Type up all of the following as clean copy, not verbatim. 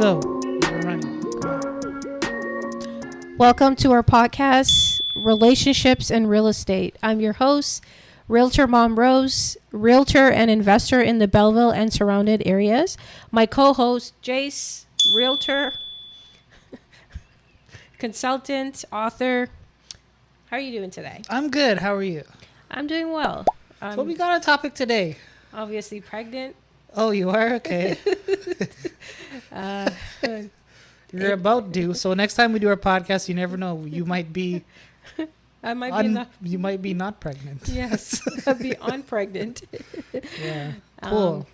go. We're running. Welcome to our podcast, Relationships and Real Estate. I'm your host, Realtor Mom Rose, Realtor and investor in the Belleville and surrounded areas. My co-host, Jace, Realtor, consultant, author. How are you doing today? I'm good. How are you? I'm doing well. So we got a topic today. Obviously pregnant. Oh, you are? Okay. You're about due. So next time we do our podcast, you never know. You might be... I might be not. You might be not pregnant. Yes, I'll be unpregnant. Yeah. Cool.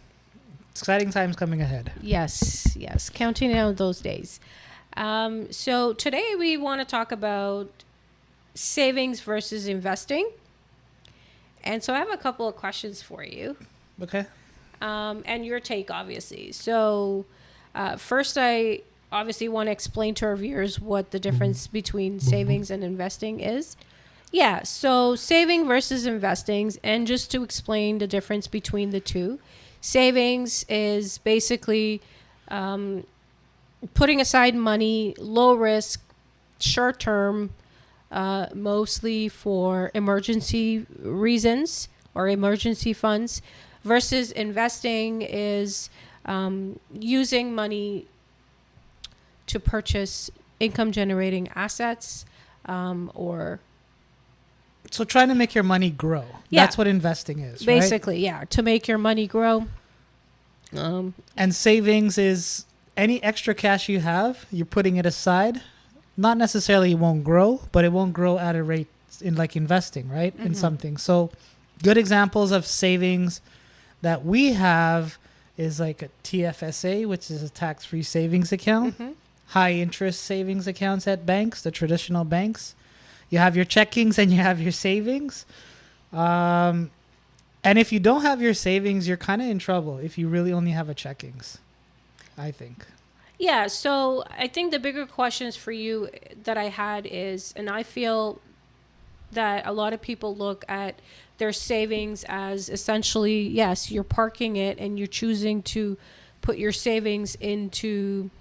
Exciting times coming ahead. Yes. Counting down those days. So today we want to talk about savings versus investing. And so I have a couple of questions for you. Okay. And your take, obviously. So first, I obviously want to explain to our viewers what the difference between savings and investing is. Yeah, so saving versus investing, and just to explain the difference between the two. Savings is basically putting aside money, low risk, short term, mostly for emergency reasons or emergency funds, versus investing is using money to purchase income generating assets or... So trying to make your money grow. Yeah. That's what investing is, basically, right? yeah, to make your money grow. And savings is any extra cash you have, you're putting it aside. Not necessarily it won't grow, but it won't grow at a rate in like investing, right? In something. So good examples of savings that we have is like a TFSA, which is a tax-free savings account. High interest savings accounts at banks, the traditional banks. You have your checkings and you have your savings. And if you don't have your savings, you're kind of in trouble if you really only have a checkings, I think. Yeah, so I think the bigger questions for you that I had is, and I feel that a lot of people look at their savings as essentially, yes, you're parking it and you're choosing to put your savings into...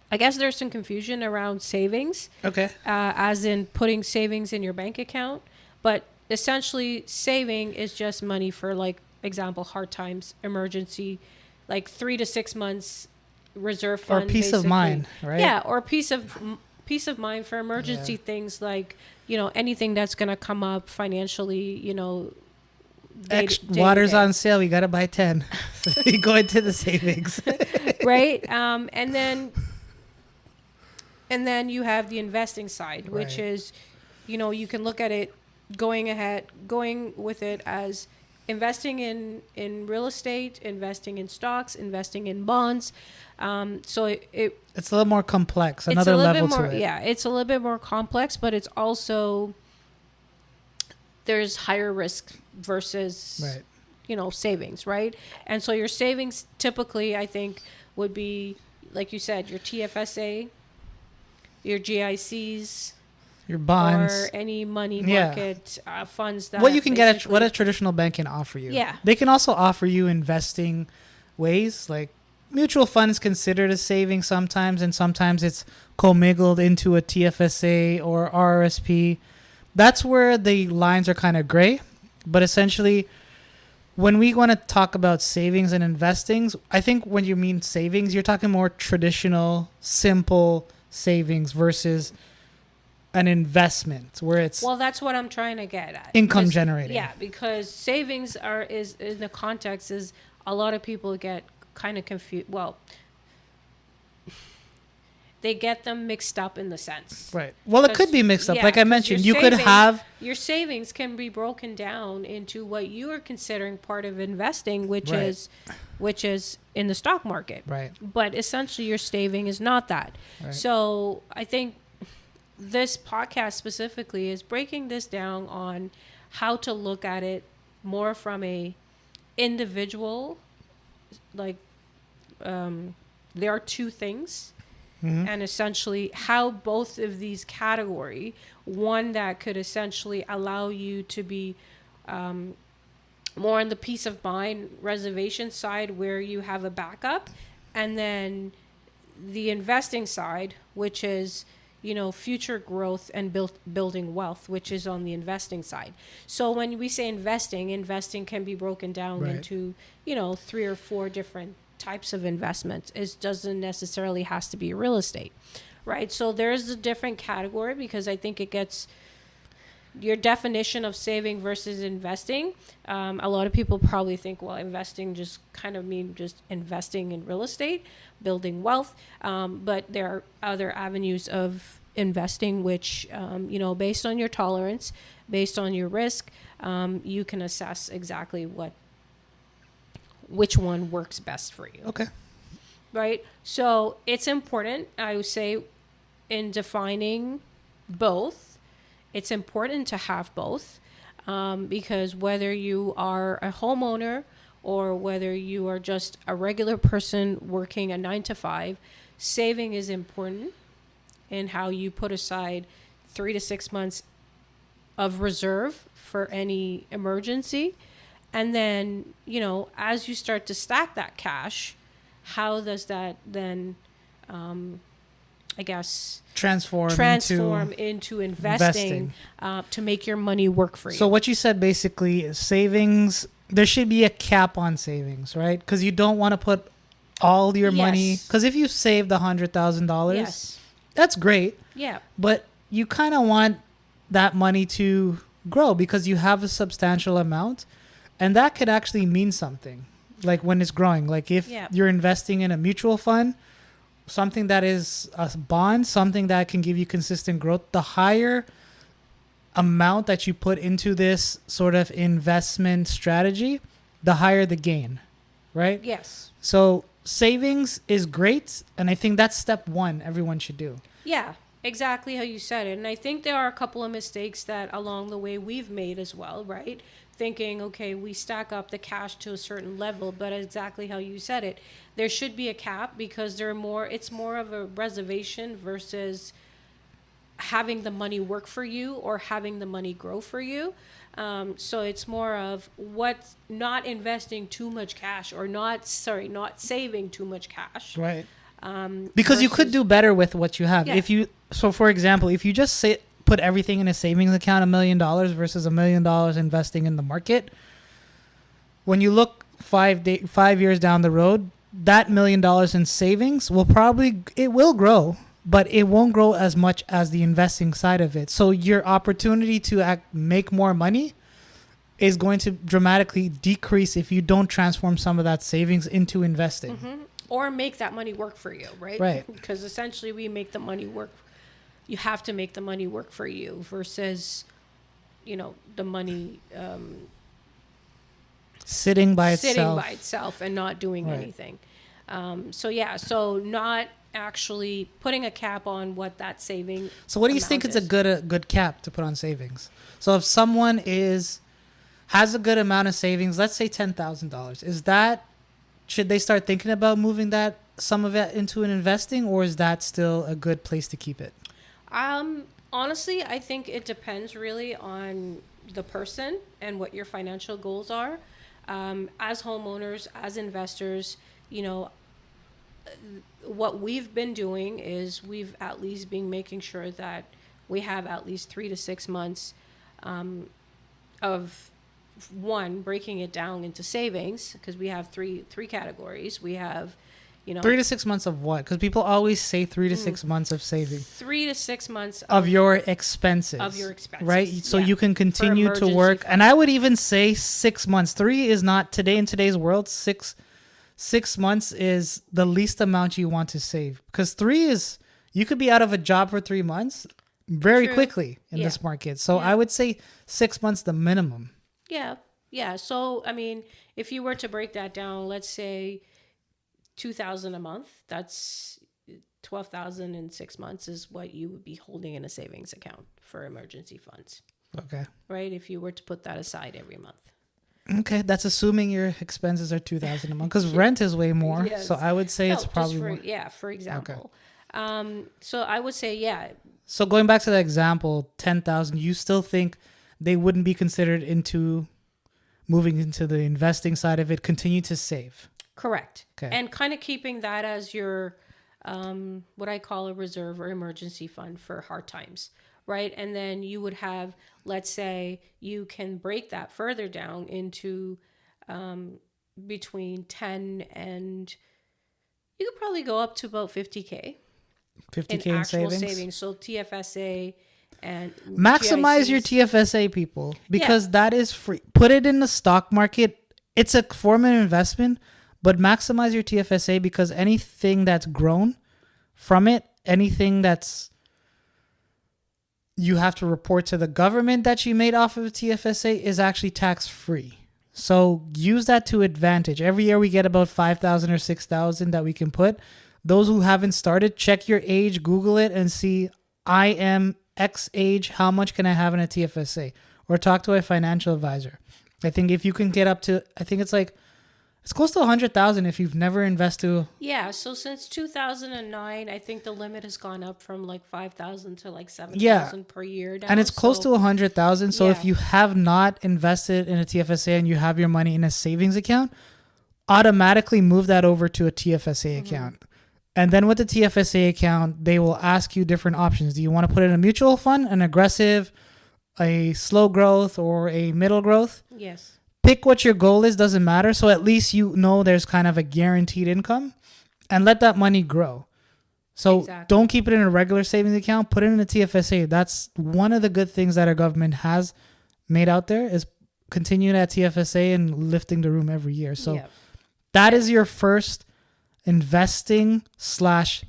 I guess there's some confusion around savings. Okay. As in putting savings in your bank account. But essentially, saving is just money for, like, example, hard times, emergency, like 3 to 6 months reserve fund. Or peace of mind, right? Yeah, or peace of mind for emergency things like, anything that's going to come up financially, Water's on sale. We got to buy 10. So you go into the savings. Right? And then you have the investing side, which is, you can look at it going with it as investing in real estate, investing in stocks, investing in bonds. So it's a little more complex, another level to it. Yeah, it's a little bit more complex, but it's also, there's higher risk versus, savings, right? And so your savings typically, I think, would be, like you said, your TFSA, your GICs, your bonds, or any money market funds. That what you can get what a traditional bank can offer you. Yeah, they can also offer you investing ways, like mutual funds considered as saving sometimes, and sometimes it's commingled into a TFSA or RRSP. That's where the lines are kind of gray, but essentially, when we want to talk about savings and investings, I think when you mean savings, you're talking more traditional, simple savings versus an investment where it's... Well, that's what I'm trying to get at. Income generating. Yeah, because savings is in the context is a lot of people get kind of confused. Well, they get them mixed up in the sense. Right. Well, it could be mixed up. Like I mentioned, you could have... Your savings can be broken down into what you are considering part of investing, which is in the stock market. Right. But essentially your saving is not that. Right. So I think this podcast specifically is breaking this down on how to look at it more from a individual, like there are two things. And essentially how both of these category, one that could essentially allow you to be more on the peace of mind reservation side where you have a backup, And then the investing side, which is, future growth and building wealth, which is on the investing side. So when we say investing can be broken down into, 3 or 4 different types of investments. It doesn't necessarily has to be real estate, right? So there's a different category, because I think it gets your definition of saving versus investing. A lot of people probably think, well, investing just kind of mean just investing in real estate, building wealth. But there are other avenues of investing, which, based on your tolerance, based on your risk, you can assess exactly which one works best for you. Okay. Right? So it's important, I would say, in defining both, it's important to have both, because whether you are a homeowner or whether you are just a regular person working a 9 to 5, saving is important in how you put aside 3 to 6 months of reserve for any emergency. And then, as you start to stack that cash, how does that then, transform into investing. To make your money work for you. So what you said basically is savings, there should be a cap on savings, right? Because you don't want to put all your money, because if you saved $100,000, that's great. Yeah. But you kind of want that money to grow, because you have a substantial amount, and that could actually mean something, like when it's growing. Like if you're investing in a mutual fund, something that is a bond, something that can give you consistent growth, the higher amount that you put into this sort of investment strategy, the higher the gain, right? Yes. So savings is great, and I think that's step 1 everyone should do. Yeah, exactly how you said it. And I think there are a couple of mistakes that along the way we've made as well, right? Thinking, okay, we stack up the cash to a certain level, but exactly how you said it, there should be a cap, because it's more of a reservation versus having the money work for you or having the money grow for you. So it's more of not investing too much cash, or not saving too much cash. Right. Because you could do better with what you have. Yeah. So for example, if you just put everything in a savings account, $1 million versus $1 million investing in the market, when you look 5 years down the road, that $1 million in savings will grow, but it won't grow as much as the investing side of it. So your opportunity to make more money is going to dramatically decrease if you don't transform some of that savings into investing. Mm-hmm. Or make that money work for you, right? Right. Because essentially we make the money work. You have to make the money work for you versus, the money sitting by itself and not doing anything. So not actually putting a cap on what that saving. So what do you think is a good cap to put on savings? So if someone has a good amount of savings, let's say $10,000, should they start thinking about moving some of it into an investing, or is that still a good place to keep it? Honestly, I think it depends really on the person and what your financial goals are. As homeowners, as investors, what we've been doing is we've at least been making sure that we have at least 3 to 6 months of breaking it down into savings, because we have three categories. We have 3 to 6 months of what? Because people always say 3 to 6 months of saving. 3 to 6 months of your expenses. Right? So you can continue to work. And I would even say 6 months. 3 is not in today's world. 6 months is the least amount you want to save. Because 3 is, you could be out of a job for 3 months very quickly in this market. So I would say 6 months the minimum. Yeah. So, I mean, if you were to break that down, let's say $2,000 a month, that's $12,000 in 6 months is what you would be holding in a savings account for emergency funds. Okay. Right? If you were to put that aside every month. Okay, that's assuming your expenses are $2,000 a month, because rent is way more. Yes. So I would say it's probably more. Yeah, for example. Okay. So I would say, So going back to the example, 10,000, you still think they wouldn't be considered into moving into the investing side of it, continue to save? Correct. Okay. And kind of keeping that as your, what I call a reserve or emergency fund for hard times, right? And then you would have, let's say, you can break that further down into between 10 and you could probably go up to about 50K 50K in in actual savings. So TFSA and Maximize your GICs. TFSA, people, because that is free. Put it in the stock market. It's a form of investment, but maximize your TFSA because anything that's grown from it, anything that's you have to report to the government that you made off of a TFSA is actually tax free. So use that to advantage. Every year we get about 5,000 or 6,000 that we can put. Those who haven't started, check your age, Google it, and see I am X age. How much can I have in a TFSA? Or talk to a financial advisor. I think if you can get up to, I think it's close to 100,000 if you've never invested. Yeah, so since 2009, I think the limit has gone up from like 5,000 to like 7,000 per year now. And it's close to 100,000. So if Yeah. you have not invested in a TFSA and you have your money in a savings account, automatically move that over to a TFSA account. And then with the TFSA account, they will ask you different options. Do you want to put in a mutual fund, an aggressive, a slow growth, or a middle growth? Yes. Pick what your goal is, doesn't matter. So at least you know there's kind of a guaranteed income and let that money grow. So don't keep it in a regular savings account, put it in a TFSA. That's one of the good things that our government has made out there is continuing at TFSA and lifting the room every year. So that is your first investing /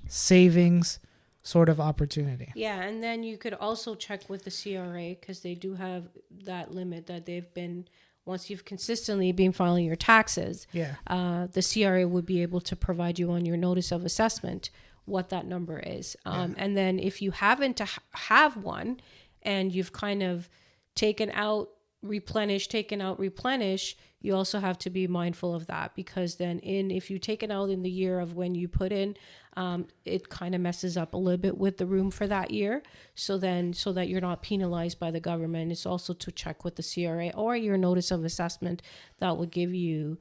savings sort of opportunity. Yeah, and then you could also check with the CRA because they do have that limit that they've been, once you've consistently been filing your taxes, the CRA would be able to provide you on your notice of assessment what that number is. And then if you happen to have one and you've kind of taken out, replenish, you also have to be mindful of that because then if you take it out in the year of when you put in, it kind of messes up a little bit with the room for that year. So that you're not penalized by the government, it's also to check with the CRA or your notice of assessment that will give you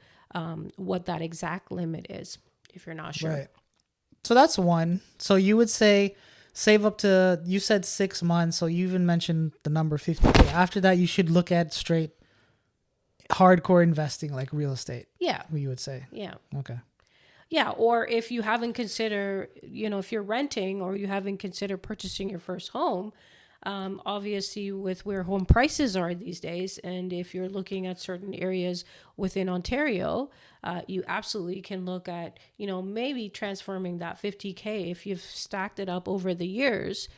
what that exact limit is if you're not sure. Right. So that's one. So you would say save up to, you said 6 months. So you even mentioned the number 50K. After that, you should look at straight hardcore investing like real estate. Yeah. You would say. Yeah. Okay. Yeah. Or if you haven't considered, if you're renting or you haven't considered purchasing your first home, obviously with where home prices are these days, and if you're looking at certain areas within Ontario, you absolutely can look at, maybe transforming that 50K if you've stacked it up over the years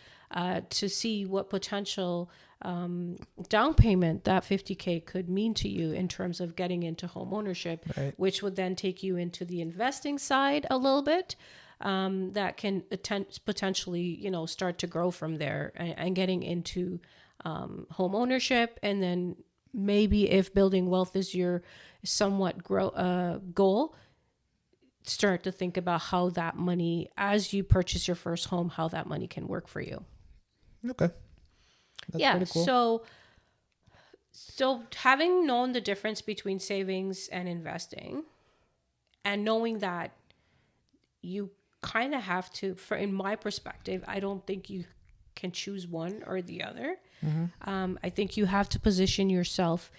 to see what potential down payment that 50K could mean to you in terms of getting into home ownership, which would then take you into the investing side a little bit. That can potentially, start to grow from there and getting into home ownership. And then maybe if building wealth is your somewhat goal, start to think about how that money, as you purchase your first home, how that money can work for you. Okay. That's pretty cool. So having known the difference between savings and investing and knowing that you kind of have to, in my perspective, I don't think you can choose one or the other. I think you have to position yourself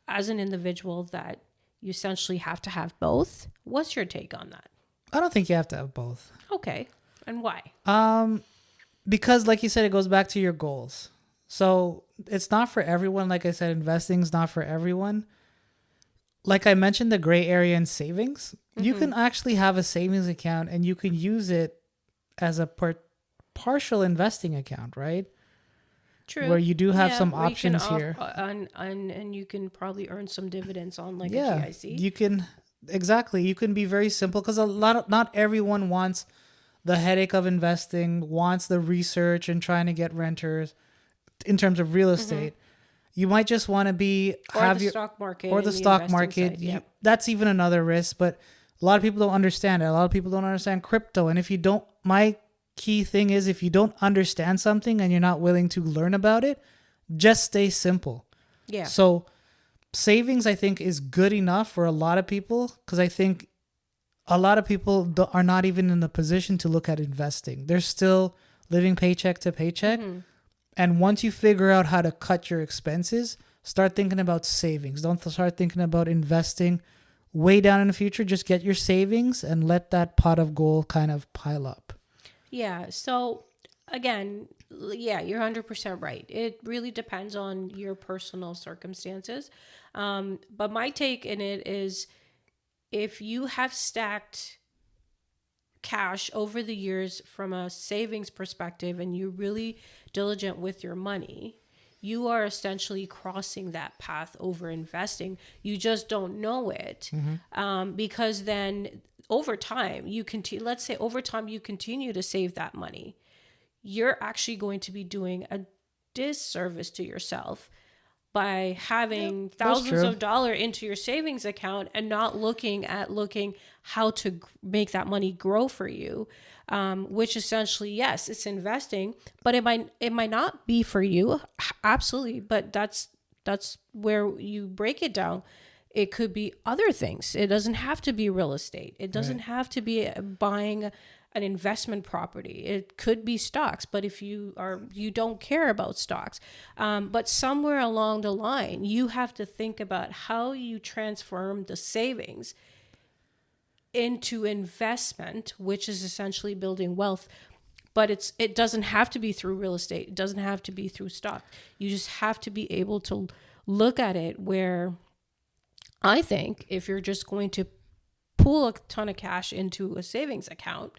as an individual that you essentially have to have both. What's your take on that? I don't think you have to have both. Okay. And why? Because like you said, it goes back to your goals. So it's not for everyone. Like I said, investing is not for everyone. Like I mentioned, the gray area in savings, you can actually have a savings account and you can use it as a partial investing account, right? True. Where you do have some options here. And you can probably earn some dividends on like a GIC. You can, exactly. You can be very simple because not everyone wants the headache of investing, wants the research and trying to get renters in terms of real estate. You might just want to be stock market or the stock market. Side, that's even another risk, but a lot of people don't understand it. A lot of people don't understand crypto. And if you don't, my key thing is if you don't understand something and you're not willing to learn about it, just stay simple. Yeah. So savings, I think, is good enough for a lot of people because I think a lot of people are not even in the position to look at investing. They're still living paycheck to paycheck. Mm-hmm. And once you figure out how to cut your expenses, start thinking about savings. Don't start thinking about investing way down in the future. Just get your savings and let that pot of gold kind of pile up. Yeah. So again, yeah, you're 100% right. It really depends on your personal circumstances. But my take in it is, if you have stacked cash over the years from a savings perspective and you're really diligent with your money, you are essentially crossing that path over investing. You just don't know it. Because then over time you continue, let's say over time you continue to save that money, you're actually going to be doing a disservice to yourself by having thousands of dollars into your savings account and not looking how to make that money grow for you, which essentially, yes, it's investing, but it might not be for you. Absolutely. But that's where you break it down. It could be other things. It doesn't have to be real estate. It doesn't have to be buying an investment property. It could be stocks, but if you don't care about stocks, but somewhere along the line, you have to think about how you transform the savings into investment, which is essentially building wealth. But it doesn't have to be through real estate. It doesn't have to be through stock. You just have to be able to look at it where, I think, if you're just going to pull a ton of cash into a savings account,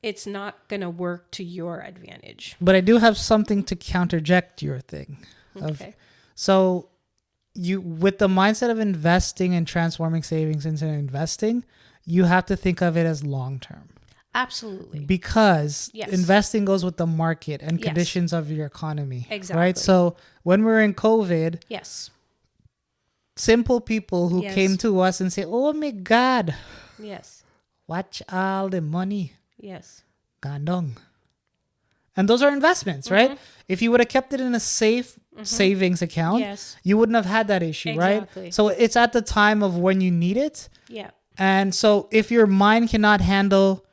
it's not going to work to your advantage. But I do have something to counterject your thing. Okay. So you, with the mindset of investing and transforming savings into investing, you have to think of it as long term. Absolutely. Because investing goes with the market and conditions of your economy. Exactly. Right? So when we're in COVID, simple people who came to us and say, "Oh my God, watch all the money, gandong," and those are investments, right? If you would have kept it in a safe savings account, you wouldn't have had that issue, right? So it's at the time of when you need it, and so if your mind cannot handle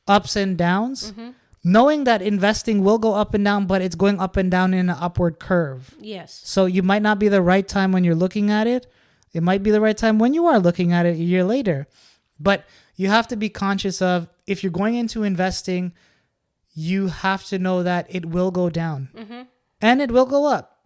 ups and downs, knowing that investing will go up and down, but it's going up and down in an upward curve. So you might not be the right time when you're looking at it. It might be the right time when you are looking at it a year later. But you have to be conscious of, if you're going into investing, you have to know that it will go down and it will go up.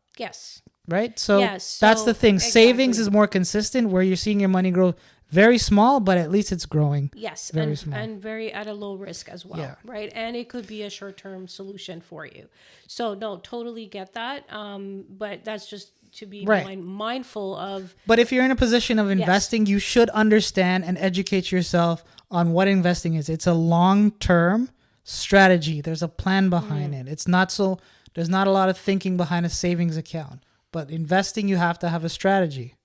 Right? So that's the thing. Savings is more consistent, where you're seeing your money grow very small, but at least it's growing. Very small. And very at a low risk as well, right? And it could be a short-term solution for you. So no, totally get that. But that's just to be mindful of. But if you're in a position of investing, you should understand and educate yourself on what investing is. It's a long-term strategy. There's a plan behind it. It's not so, there's not a lot of thinking behind a savings account. But investing, you have to have a strategy.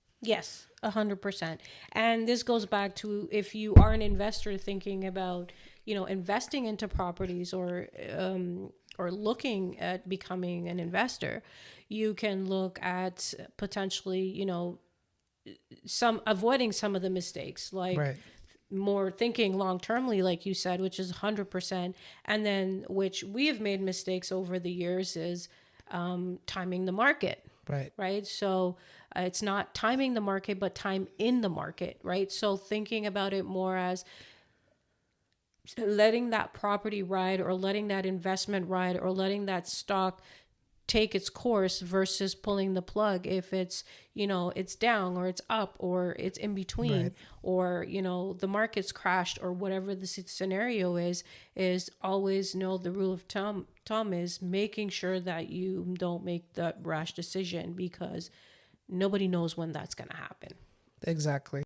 100%. And this goes back to, if you are an investor thinking about, investing into properties or looking at becoming an investor, you can look at potentially, avoiding some of the mistakes, like more thinking long-termly, like you said, which is 100%. And then, which we have made mistakes over the years, is timing the market. Right. So it's not timing the market, but time in the market. Right. So thinking about it more as letting that property ride, or letting that investment ride, or letting that stock take its course, versus pulling the plug if it's, it's down, or it's up, or it's in between, or, the market's crashed, or whatever the scenario is always know the rule of thumb is making sure that you don't make the rash decision, because nobody knows when that's going to happen. Exactly.